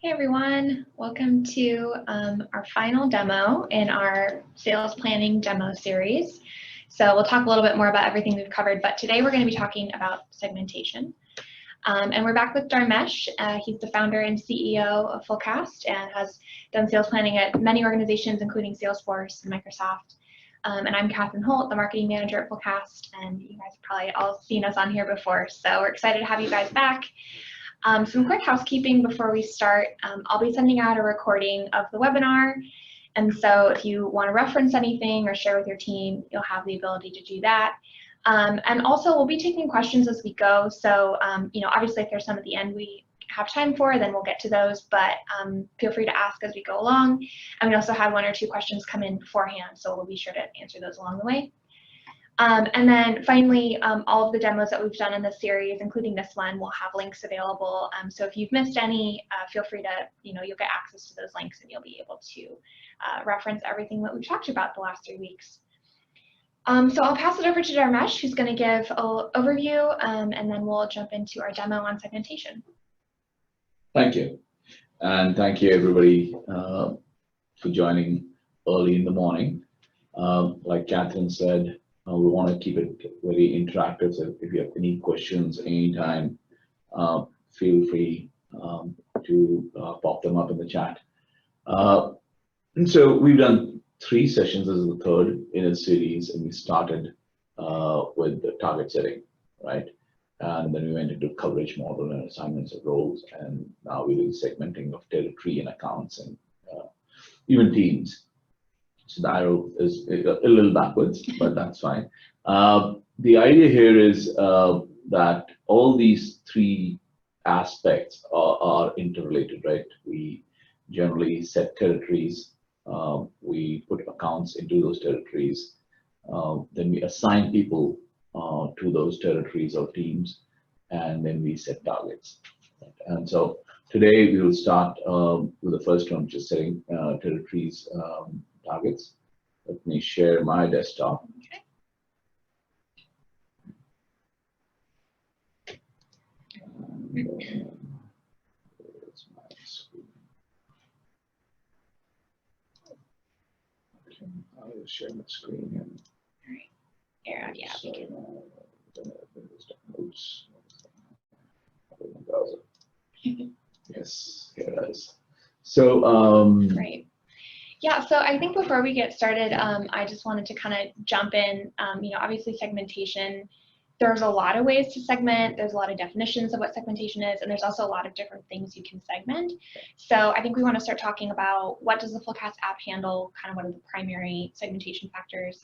Hey everyone, welcome to our final demo in our sales planning demo series. So we'll talk a little bit more about everything we've covered, but today we're going to be talking about segmentation. And we're back with Darmesh. He's the founder and CEO of Fullcast and has done sales planning at many organizations, including Salesforce and Microsoft. And I'm Catherine Holt, the marketing manager at Fullcast, and you guys have probably all seen us on here before. So we're excited to have you guys back. Some quick housekeeping before we start. I'll be sending out a recording of the webinar, and so if you want to reference anything or share with your team, you'll have the ability to do that. And also, we'll be taking questions as we go, so obviously if there's some at the end we have time for, then we'll get to those, but feel free to ask as we go along. And we also had one or two questions come in beforehand, so we'll be sure to answer those along the way. And then finally, all of the demos that we've done in this series, including this one, will have links available. So if you've missed any, feel free to, you'll get access to those links and you'll be able to reference everything that we've talked about the last 3 weeks. So I'll pass it over to Darmesh, who's going to give an overview, and then we'll jump into our demo on segmentation. Thank you. And thank you, everybody, for joining early in the morning. Like Catherine said, we want to keep it very interactive, so if you have any questions anytime, feel free to pop them up in the chat. And so we've done 3 sessions, this is the 3rd in a series, and we started with the target setting, right? And then we went into coverage model and assignments of roles, and now we're doing segmenting of territory and accounts and even teams. So the arrow is a little backwards, but that's fine. The idea here is that all these 3 aspects are interrelated, right? We generally set territories, we put accounts into those territories, then we assign people to those territories or teams, and then we set targets. And so today we will start with the first one, which is setting territories targets. Let me share my desktop. Okay. Where's my screen? Okay, I'll share my screen and. All right. Here, yeah. So, yes, here it is. So Great. Yeah, so I think before we get started, I just wanted to kind of jump in. Obviously segmentation, there's a lot of ways to segment. There's a lot of definitions of what segmentation is, and there's also a lot of different things you can segment. So I think we want to start talking about what does the Fullcast app handle, kind of what are the primary segmentation factors,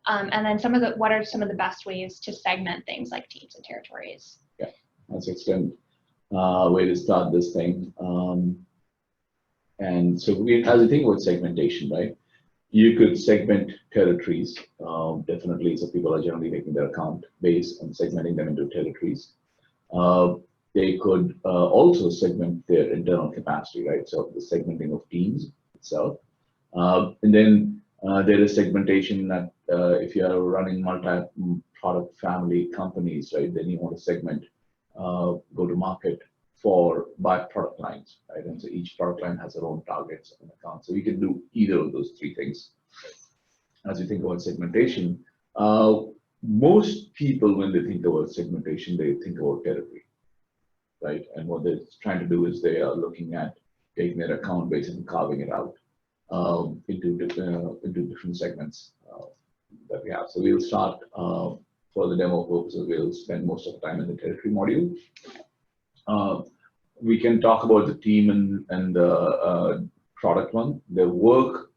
and then what are some of the best ways to segment things like teams and territories. Yeah, that's an excellent way to start this thing. And so as you think about segmentation, right, you could segment territories, definitely, so people are generally taking their account base and segmenting them into territories. They could also segment their internal capacity, right, so the segmenting of teams itself. And then there is segmentation that if you are running multi-product family companies, right, then you want to segment go-to-market by product lines, right? And so each product line has their own targets and accounts. So we can do either of those 3 things. As you think about segmentation, most people, when they think about segmentation, they think about territory, right? And what they're trying to do is they are looking at taking their account base and carving it out into different segments that we have. So we'll start for the demo purposes. We'll spend most of the time in the territory module. We can talk about the team and the product one. They work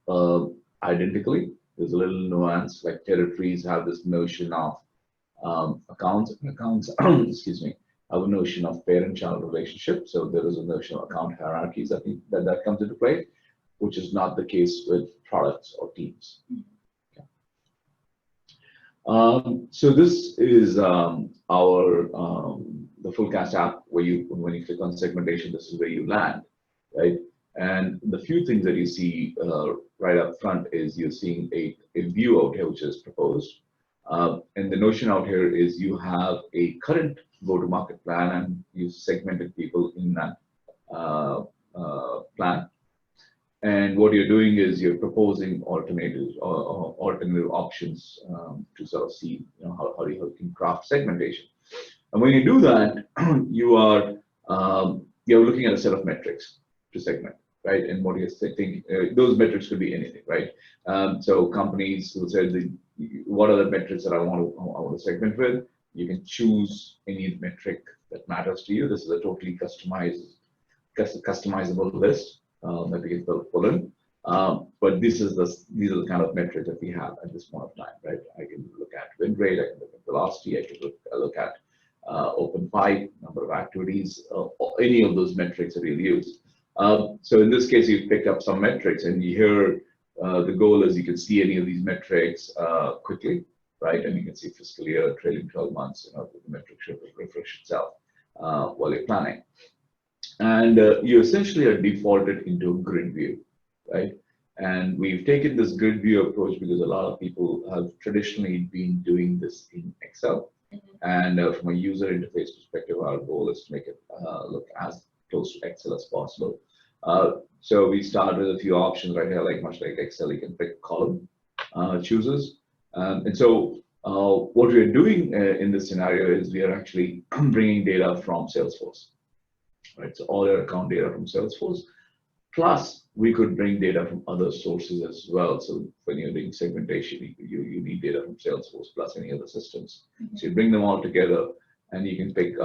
identically. There's a little nuance, like territories have this notion of accounts, excuse me, have a notion of parent-child relationship. So there is a notion of account hierarchies. I think that comes into play, which is not the case with products or teams. Okay. So this is the Fullcast app, where when you click on segmentation, this is where you land, right? And the few things that you see right up front is you're seeing a view out here, which is proposed. And the notion out here is you have a current go-to-market plan, and you segmented people in that plan. And what you're doing is you're proposing alternatives or alternative options to sort of see, how you can craft segmentation. And when you do that, you're looking at a set of metrics to segment, right? And what you think those metrics could be anything, right? So companies will say, what are the metrics that I want to segment with? You can choose any metric that matters to you. This is a totally customizable list that we can pull in. But these are the kind of metrics that we have at this point of time, right? I can look at win rate, I can look at velocity, I can look at open pipe, number of activities, any of those metrics that you'll use. So in this case, you pick up some metrics, and here the goal is you can see any of these metrics quickly, right? And you can see fiscal year, trailing 12 months, the metric should refresh itself while you're planning. And you essentially are defaulted into a grid view, right? And we've taken this grid view approach because a lot of people have traditionally been doing this in Excel. And from a user interface perspective, our goal is to make it look as close to Excel as possible. So we start with a few options right here, much like Excel, you can pick column choosers. And so what we're doing in this scenario is we are actually bringing data from Salesforce. Right, so all your account data from Salesforce, plus we could bring data from other sources as well. So when you're doing segmentation, you need data from Salesforce plus any other systems. So you bring them all together, and you can pick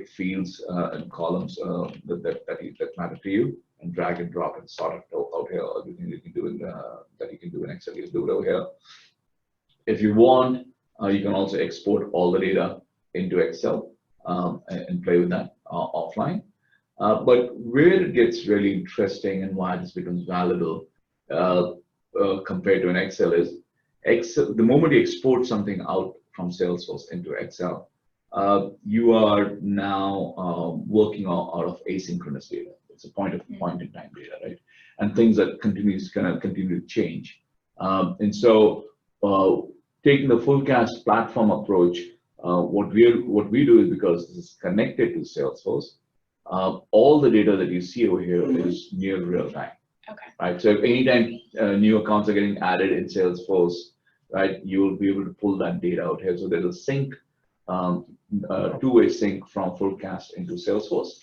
fields and columns that matter to you, and drag and drop and sort it out here. Everything you can do that you can do in Excel, you can do it over here. If you want, you can also export all the data into Excel and play with that offline. But where it gets really interesting and why this becomes valuable compared to an Excel is the moment you export something out from Salesforce into Excel, you are now working out of asynchronous data. It's a point in time data, right? And things that continue to change. And so taking the Fullcast platform approach, what we do is, because this is connected to Salesforce, all the data that you see over here is near real time. Okay. Right. So if anytime new accounts are getting added in Salesforce, right, you will be able to pull that data out here. So there's a sync, two-way sync from Fullcast into Salesforce,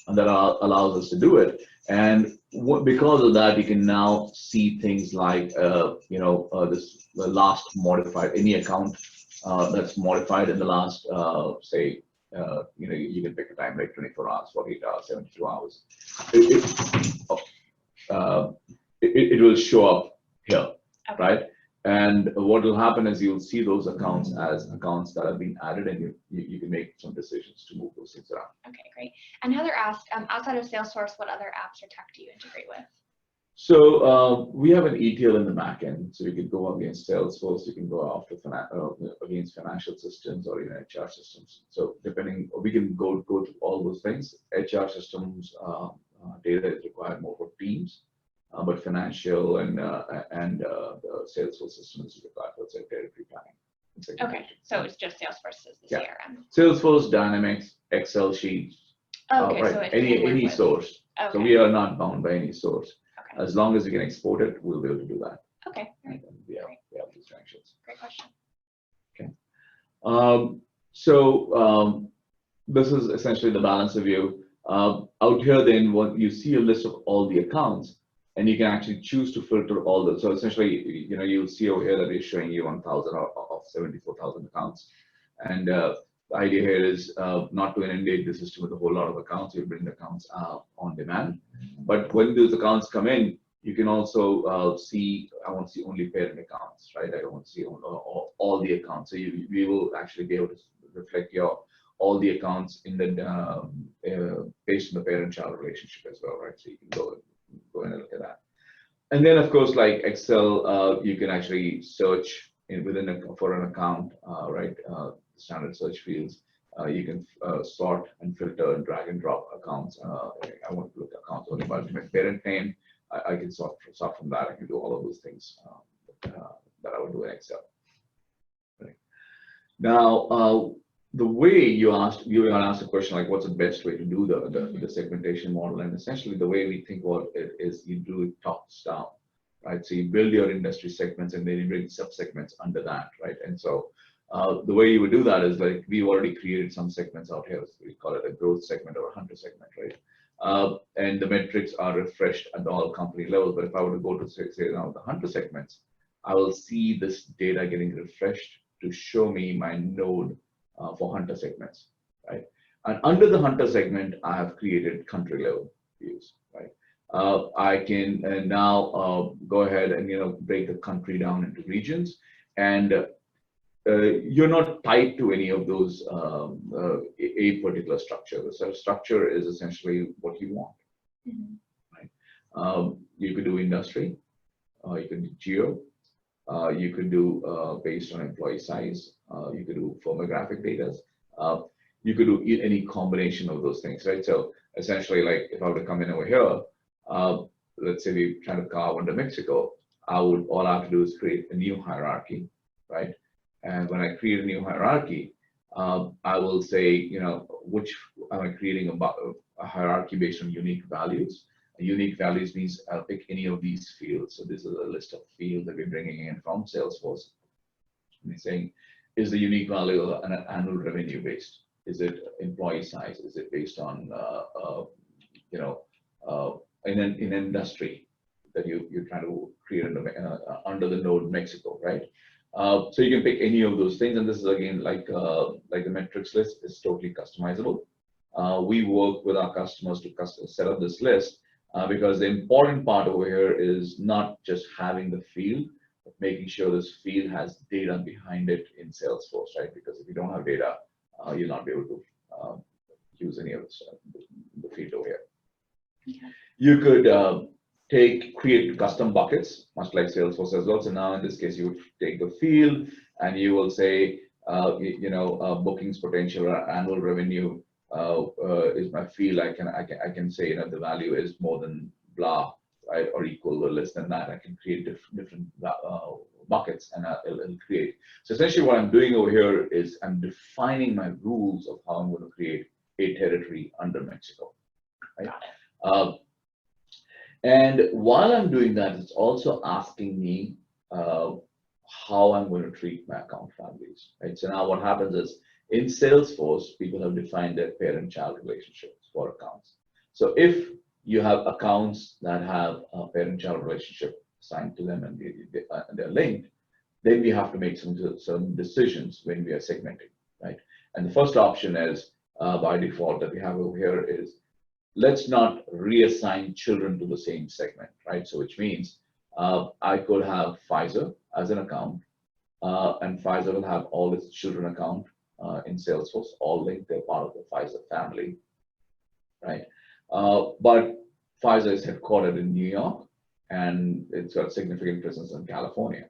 and that allows us to do it. And because of that, you can now see things like the last modified, any account that's modified in the last say. You can pick a time like 24 hours, 48 hours, 72 hours. It will show up here, okay. Right? And what will happen is you'll see those accounts as accounts that have been added, and you can make some decisions to move those things around. Okay, great. And Heather asked, outside of Salesforce, what other apps or tech do you integrate with? So we have an ETL in the back end, so you can go against Salesforce, you can go after against financial systems or even HR systems. So depending, we can go to all those things. HR systems data is required more for teams, but financial and the Salesforce system is required for territory planning. Okay, so it's just Salesforce as the CRM. Salesforce, Dynamics, Excel sheets, okay, right? So any source. Okay. So we are not bound by any source. Okay. As long as you can export it, we'll be able to do that. Okay. Right. We have these functions. Great question. Okay. This is essentially the balancer view. Out here, then, what you see a list of all the accounts, and you can actually choose to filter all those. So essentially, you'll see over here that it's showing you 1,000 of 74,000 accounts, and the idea here is not to inundate the system with a whole lot of accounts. You bring the accounts on demand. But when those accounts come in, you can also see, I want to see only parent accounts, right? I don't want to see all the accounts. So we will actually be able to reflect all the accounts in the based on the parent-child relationship as well, right? So you can go in and look at that. And then, of course, like Excel, you can actually search for an account, right? Standard search fields. You can sort and filter and drag and drop accounts. I want to look at accounts only by my parent name. I can sort from that. I can do all of those things that I would do in Excel. Right. Now, the way you asked a question like what's the best way to do the segmentation model, and essentially the way we think about it is you do it tops down, right? So you build your industry segments and then you bring sub-segments under that, right? And so the way you would do that is like we've already created some segments out here. So we call it a growth segment or a hunter segment, right? And the metrics are refreshed at all company levels. But if I were to go to say now the hunter segments, I will see this data getting refreshed to show me my node for hunter segments, right? And under the hunter segment, I have created country level views, right? I can now go ahead and break the country down into regions, and you're not tied to any of those a particular structure. The structure is essentially what you want, right? You could do industry, you could do geo, you could do based on employee size, you could do firmographic data, you could do any combination of those things, right? So essentially, like if I were to come in over here, let's say we're trying to carve under Mexico, all I have to do is create a new hierarchy, right? And when I create a new hierarchy, I will say, which am I creating a hierarchy based on unique values. Unique values means I'll pick any of these fields. So this is a list of fields that we're bringing in from Salesforce. And we're saying, is the unique value an annual revenue based? Is it employee size? Is it based on, in industry that you're trying to create under the node Mexico, right? So you can pick any of those things. And this is again, like the metrics list is totally customizable. We work with our customers to set up this list. Because the important part over here is not just having the field, but making sure this field has data behind it in Salesforce, right? Because if you don't have data, you'll not be able to use any of the field over here. Okay. You could create custom buckets, much like Salesforce as well. So now in this case, you would take the field and you will say, bookings potential or annual revenue is my field. I can say the value is more than blah, right, or equal or less than that. I can create different buckets and it'll create. So essentially what I'm doing over here is I'm defining my rules of how I'm going to create a territory under Mexico, right? And while I'm doing that, it's also asking me how I'm going to treat my account families, right? So now what happens is, in Salesforce, people have defined their parent-child relationships for accounts. So if you have accounts that have a parent-child relationship assigned to them and they're linked, then we have to make some decisions when we are segmenting, right? And the first option is, by default, that we have over here is, let's not reassign children to the same segment, right? So which means I could have Pfizer as an account, and Pfizer will have all its children account in Salesforce, all linked. They're part of the Pfizer family, right? But Pfizer is headquartered in New York, and it's got significant presence in California,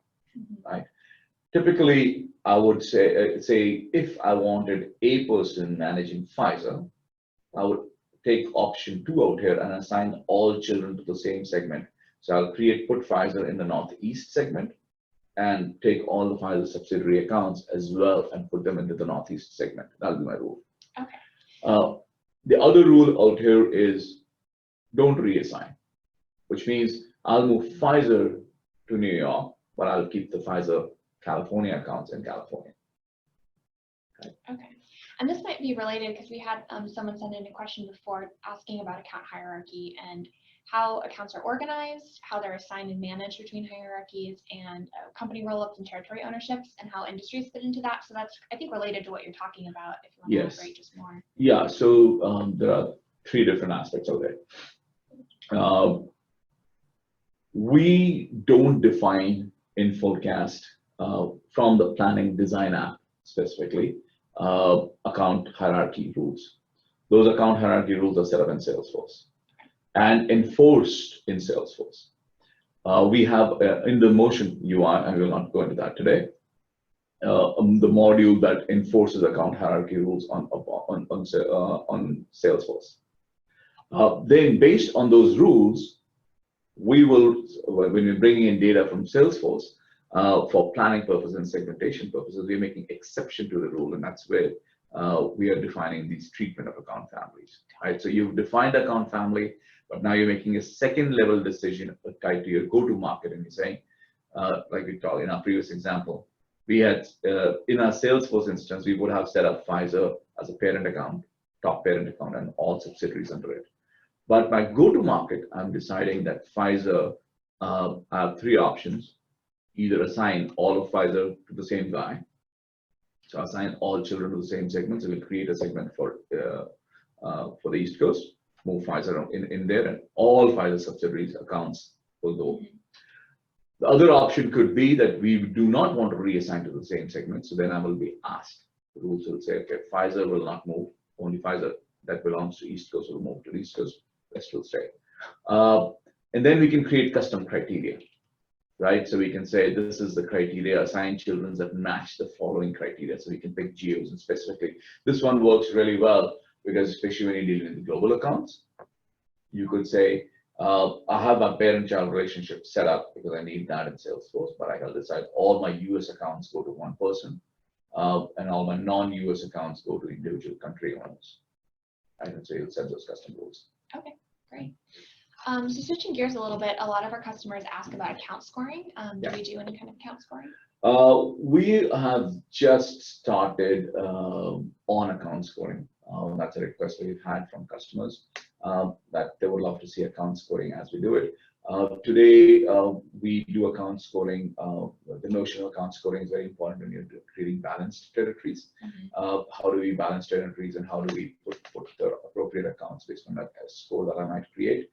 right? Typically, I would say if I wanted a person managing Pfizer, I would take option 2 out here and assign all children to the same segment. So I'll put Pfizer in the Northeast segment, and take all the Pfizer subsidiary accounts as well and put them into the Northeast segment. That'll be my rule. Okay. The other rule out here is don't reassign, which means I'll move Pfizer to New York, but I'll keep the Pfizer California accounts in California. Okay. And this might be related because we had someone send in a question before asking about account hierarchy and how accounts are organized, how they're assigned and managed between hierarchies, and company roll-ups and territory ownerships, and how industries fit into that. So that's, I think, related to what you're talking about, if you want to elaborate just more. Yeah, so there are 3 different aspects of it. We don't define in Fullcast from the planning design app specifically account hierarchy rules. Those account hierarchy rules are set up in Salesforce and enforced in Salesforce. We have in the Motion UI, and we will not go into that today, the module that enforces account hierarchy rules on Salesforce. Then based on those rules, we will, when we're bringing in data from Salesforce, for planning purposes and segmentation purposes, we're making exception to the rule, and that's where we are defining these treatment of account families, right? So you've defined account family, but now you're making a second level decision tied to your go-to-market, and you're saying, like we talked in our previous example, we had in our Salesforce instance, we would have set up Pfizer as a parent account, top parent account, and all subsidiaries under it. But my go-to-market, I'm deciding that Pfizer, I have three options: either assign all of Pfizer to the same guy, so assign all children to the same segment. So we'll create a segment for the East Coast, move Pfizer in there, and all Pfizer subsidiaries accounts will go. The other option could be that we do not want to reassign to the same segment. So then I will be asked. The rules will say, okay, Pfizer will not move. Only Pfizer that belongs to East Coast will move to East Coast. Rest will stay. And then we can create custom criteria, right? So we can say this is the criteria, assign children that match the following criteria. So we can pick geos, and specifically, this one works really well because especially when you're dealing with the global accounts, you could say, I have my parent-child relationship set up because I need that in Salesforce, but I can decide all my US accounts go to one person, and all my non-US accounts go to individual country owners. I can say you'll set those custom rules. Okay, great. So switching gears a little bit, a lot of our customers ask about account scoring. Do we do any kind of account scoring? We have just started on account scoring. That's a request we've had from customers that they would love to see account scoring as we do it. Today, we do account scoring. The notion of account scoring is very important when you're creating balanced territories. How do we balance territories, and how do we put the appropriate accounts based on that score that I might create?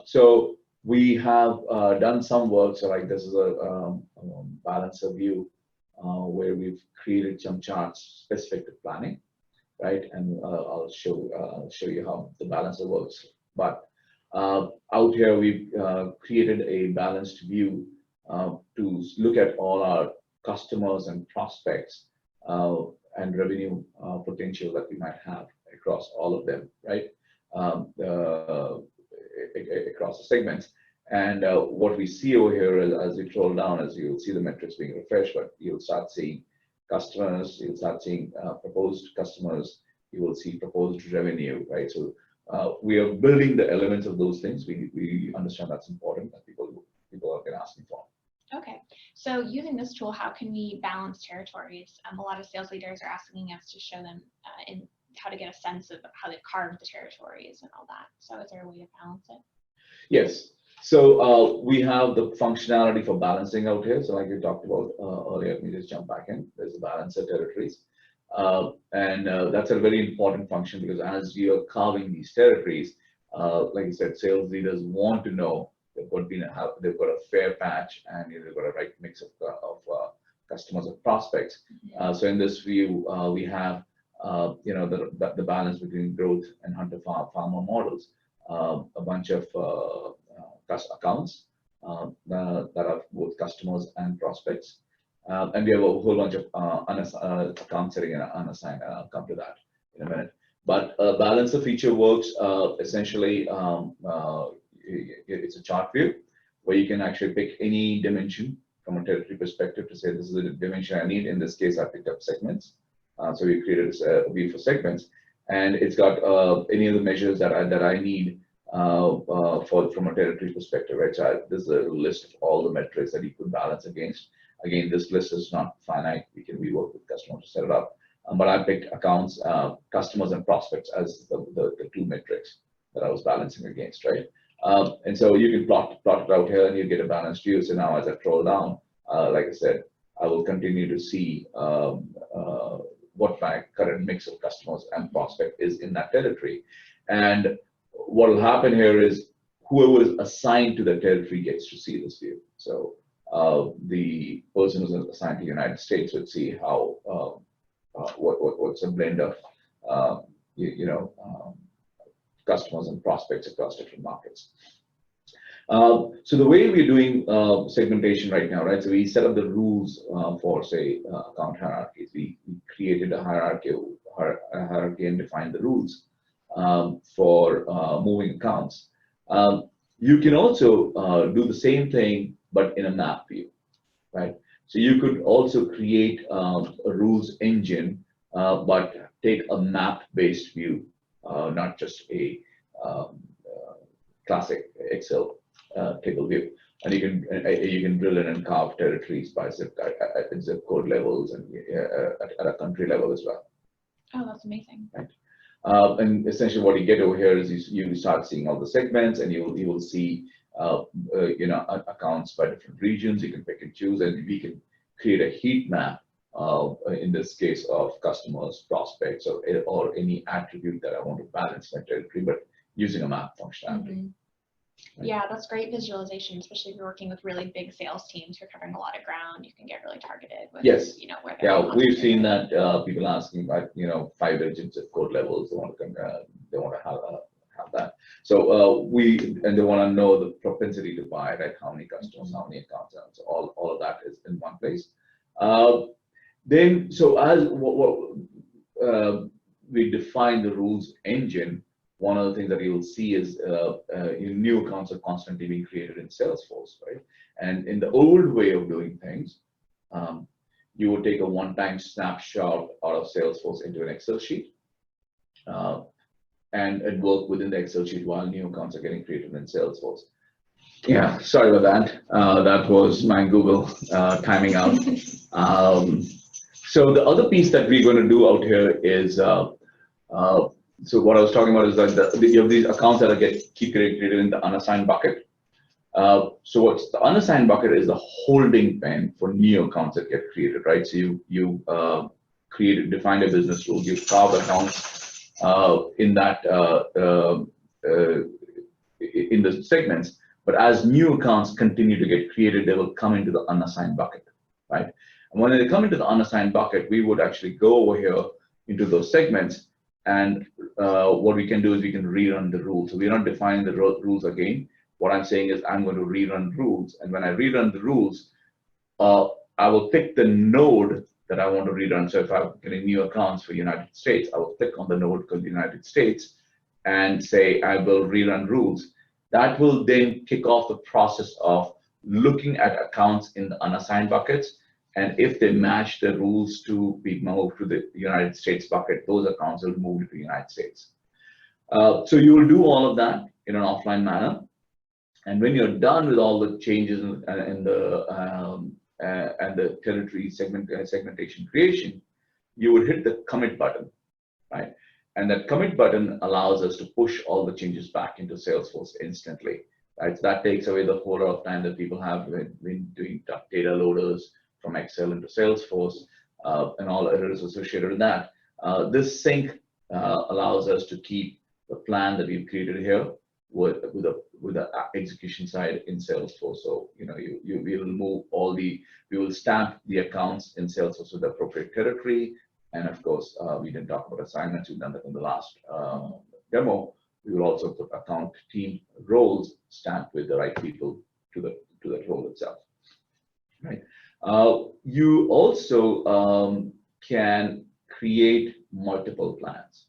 So we have done some work. So like this is a balancer view where we've created some charts specific to planning, right? And I'll show you how the balancer works. But out here, we've created a balanced view to look at all our customers and prospects and revenue potential that we might have across all of them, right? Across the segments. And what we see over here is, as you scroll down, as you'll see the metrics being refreshed, but you'll start seeing customers, you'll start seeing proposed customers, you will see proposed revenue, right? So we are building the elements of those things. We understand that's important, that people have been asking for. Okay, so using this tool, how can we balance territories? A lot of sales leaders are asking us to show them in how to get a sense of how they've carved the territories and all that. So is there a way to balance it? Yes. So we have the functionality for balancing out here. So like we talked about earlier, let me just jump back in. There's the balancer territories. And that's a very important function because as you're carving these territories, like I said, sales leaders want to know they've got a fair patch and they've got a right mix of customers and prospects. So in this view, we have the balance between growth and hunter farmer models, a bunch of accounts that are both customers and prospects. And we have a whole bunch of account setting and unassigned, and I'll come to that in a minute. But balancer feature works essentially, it's a chart view where you can actually pick any dimension from a territory perspective to say this is the dimension I need. In this case, I picked up segments. So we created a view for segments, and it's got any of the measures that I need from a territory perspective, right? So this is a list of all the metrics that you could balance against. Again, this list is not finite. We work with customers to set it up. But I picked accounts, customers, and prospects as the two metrics that I was balancing against, right? And so you can plot it out here, and you get a balanced view. So now, as I scroll down, like I said, I will continue to see what my current mix of customers and prospect is in that territory. And what will happen here is whoever is assigned to the territory gets to see this view. So the person who's assigned to the United States would see how what's a blend of customers and prospects across different markets. So the way we're doing segmentation right now, right? So we set up the rules for, say, account hierarchies. We created a hierarchy and defined the rules for moving accounts. You can also do the same thing, but in a map view, right? So you could also create a rules engine but take a map-based view, not just a classic Excel table view. And you can drill in and carve territories by zip code levels and at a country level as well. Oh, that's amazing. Right. And essentially, what you get over here is you start seeing all the segments, and you will see accounts by different regions. You can pick and choose, and we can create a heat map. In this case of customers, prospects, or any attribute that I want to balance my territory, but using a map functionality. Mm-hmm. Right. Yeah, that's great visualization, especially if you're working with really big sales teams. You're covering a lot of ground. You can get really targeted with, yes. Where they're we've seen that people asking about 5 digits of code levels. They want to have that. So they want to know the propensity to buy, right? How many customers, how many accounts, so all of that is in one place. Then, so as we define the rules engine, one of the things that you'll see is new accounts are constantly being created in Salesforce, right? And in the old way of doing things, you would take a one-time snapshot out of Salesforce into an Excel sheet, and it work within the Excel sheet while new accounts are getting created in Salesforce. Yeah, sorry about that. That was my Google timing out. So the other piece that we're going to do out here is so what I was talking about is that you have these accounts that keep created in the unassigned bucket. So what's the unassigned bucket is the holding pen for new accounts that get created, right? So you defined a business rule, you carve accounts in that in the segments, but as new accounts continue to get created, they will come into the unassigned bucket, right? And when they come into the unassigned bucket, we would actually go over here into those segments. And what we can do is we can rerun the rules. So we're not defining the rules again. What I'm saying is I'm going to rerun rules. And when I rerun the rules, I will pick the node that I want to rerun. So if I'm getting new accounts for United States, I will click on the node called United States and say I will rerun rules. That will then kick off the process of looking at accounts in the unassigned buckets. And if they match the rules to be moved to the United States bucket, those accounts will move to the United States. So you will do all of that in an offline manner. And when you're done with all the changes in the territory segmentation creation, you would hit the commit button, right? And that commit button allows us to push all the changes back into Salesforce instantly, right? So that takes away the whole lot of time that people have when doing data loaders from Excel into Salesforce and all errors associated with that. This sync allows us to keep the plan that we've created here with the execution side in Salesforce. So we will move we will stamp the accounts in Salesforce with the appropriate territory, and of course we didn't talk about assignments. We've done that in the last demo. We will also put account team roles stamped with the right people to that role itself, right? You also can create multiple plans,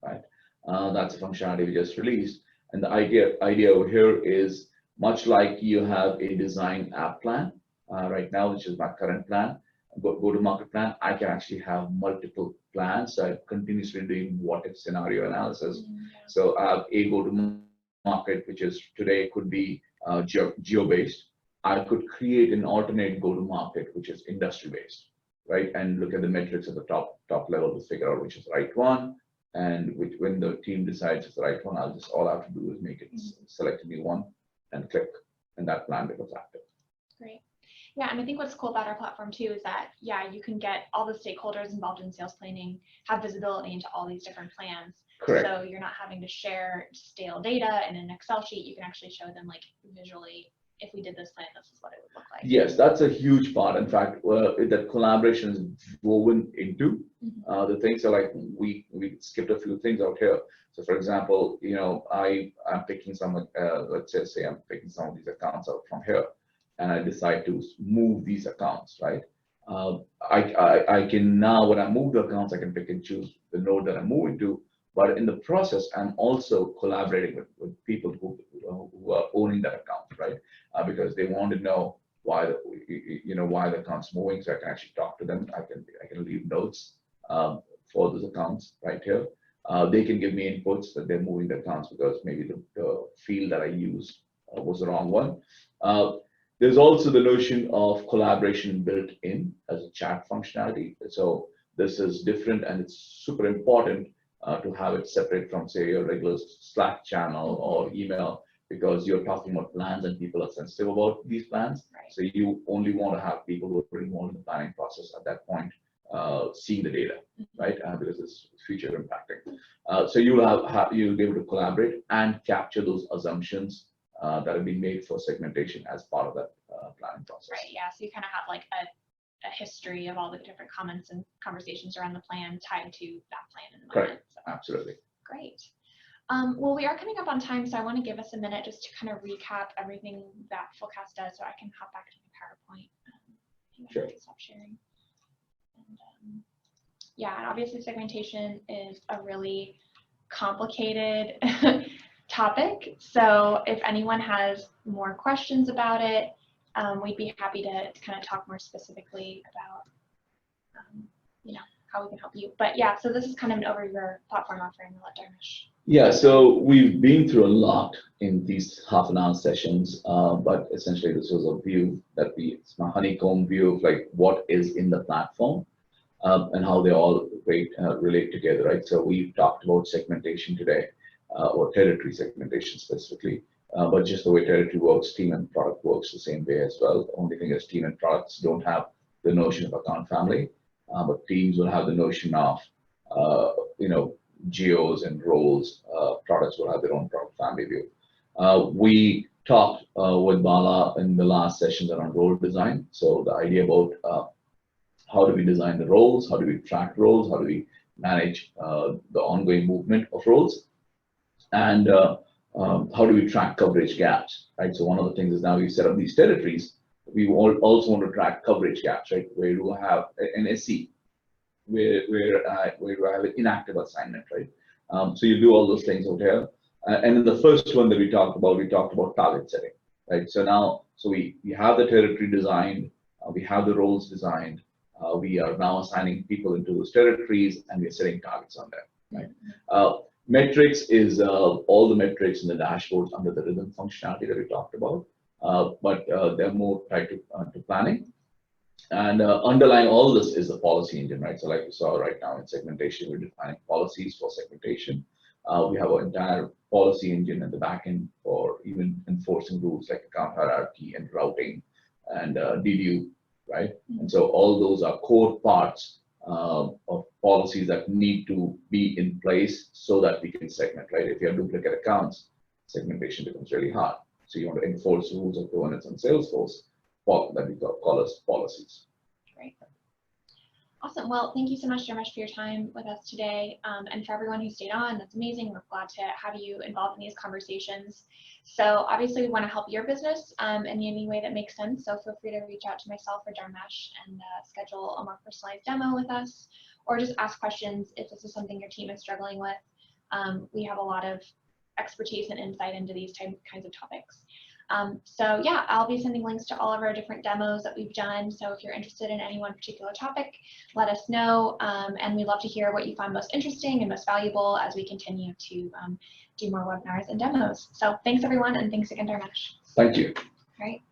right? That's a functionality we just released. And the idea over here is much like you have a design app plan right now, which is my current plan, go-to-market plan. I can actually have multiple plans. So I'm continuously doing what-if scenario analysis. So I have a go-to-market, which is today could be geo-based. I could create an alternate go-to-market, which is industry-based, right? And look at the metrics at the top level to figure out which is the right one. And when the team decides it's the right one, all I have to do is make it select a new one and click, and that plan becomes active. Great. Yeah, and I think what's cool about our platform too is that, yeah, you can get all the stakeholders involved in sales planning, have visibility into all these different plans. Correct. So you're not having to share stale data in an Excel sheet. You can actually show them like visually, if we did this plan, this is what it would look like. Yes, that's a huge part. In fact, that collaboration is woven into the things. So like we skipped a few things out here. So for example, I'm picking some, let's say I'm picking some of these accounts out from here, and I decide to move these accounts, right? I can now, when I move the accounts, I can pick and choose the node that I'm moving to. But in the process, I'm also collaborating with people who are owning that account, right? Because they want to know why the account's moving, so I can actually talk to them. I can leave notes. for those accounts right here. They can give me inputs that they're moving the accounts because maybe the field that I used was the wrong one. There's also the notion of collaboration built in as a chat functionality. So this is different and it's super important to have it separate from, say, your regular Slack channel or email, because you're talking about plans and people are sensitive about these plans. Right. So you only want to have people who are involved in the planning process at that point seeing the data, right? Because it's future impacting. So you'll be able to collaborate and capture those assumptions that have been made for segmentation as part of that planning process. Right. Yeah. So you kind of have like a history of all the different comments and conversations around the plan tied to that plan in the moment. Correct. So. Absolutely. Great. Well, we are coming up on time, so I want to give us a minute just to kind of recap everything that Fullcast does, so I can hop back to my PowerPoint. Sure. Stop sharing. And, yeah, and obviously segmentation is a really complicated topic. So if anyone has more questions about it, we'd be happy to kind of talk more specifically about, how we can help you. But yeah, so this is kind of an overview of our platform offering. I'll let Darmesh. Yeah, so we've been through a lot in these half-an-hour sessions, but essentially this was a view that it's a honeycomb view of like what is in the platform and how they all relate together, right? So we've talked about segmentation today, or territory segmentation specifically, but just the way territory works, team and product works the same way as well. The only thing is team and products don't have the notion of account family, but teams will have the notion of, geos and roles. Products will have their own product family view. We talked with Bala in the last sessions around role design. So the idea about how do we design the roles, how do we track roles, how do we manage the ongoing movement of roles, and how do we track coverage gaps, right? So one of the things is now we set up these territories. We also want to track coverage gaps, right? Where you have an SC, where you have an inactive assignment, right? So you do all those things out here. And in the first one that we talked about target setting, right? So we have the territory designed, we have the roles designed, we are now assigning people into those territories, and we're setting targets on them, right? Metrics is all the metrics in the dashboards under the rhythm functionality that we talked about, but they're more tied to planning. And underlying all this is the policy engine, right? So like we saw right now in segmentation, we're defining policies for segmentation. We have an entire policy engine in the back end for even enforcing rules like account hierarchy and routing and DDU, right? And so all those are core parts of policies that need to be in place so that we can segment, right? If you have duplicate accounts, segmentation becomes really hard. So you want to enforce rules of governance on Salesforce that we call as policies. Great. Awesome. Well, thank you so much, Darmesh, for your time with us today. And for everyone who stayed on, that's amazing. We're glad to have you involved in these conversations. So obviously we want to help your business in any way that makes sense. So feel free to reach out to myself or Darmesh and schedule a more personalized demo with us, or just ask questions if this is something your team is struggling with. We have a lot of expertise and insight into these kinds of topics. So yeah, I'll be sending links to all of our different demos that we've done. So if you're interested in any one particular topic, let us know. And we'd love to hear what you find most interesting and most valuable as we continue to do more webinars and demos. So thanks everyone, and thanks again, Darmesh. Thank you. All right.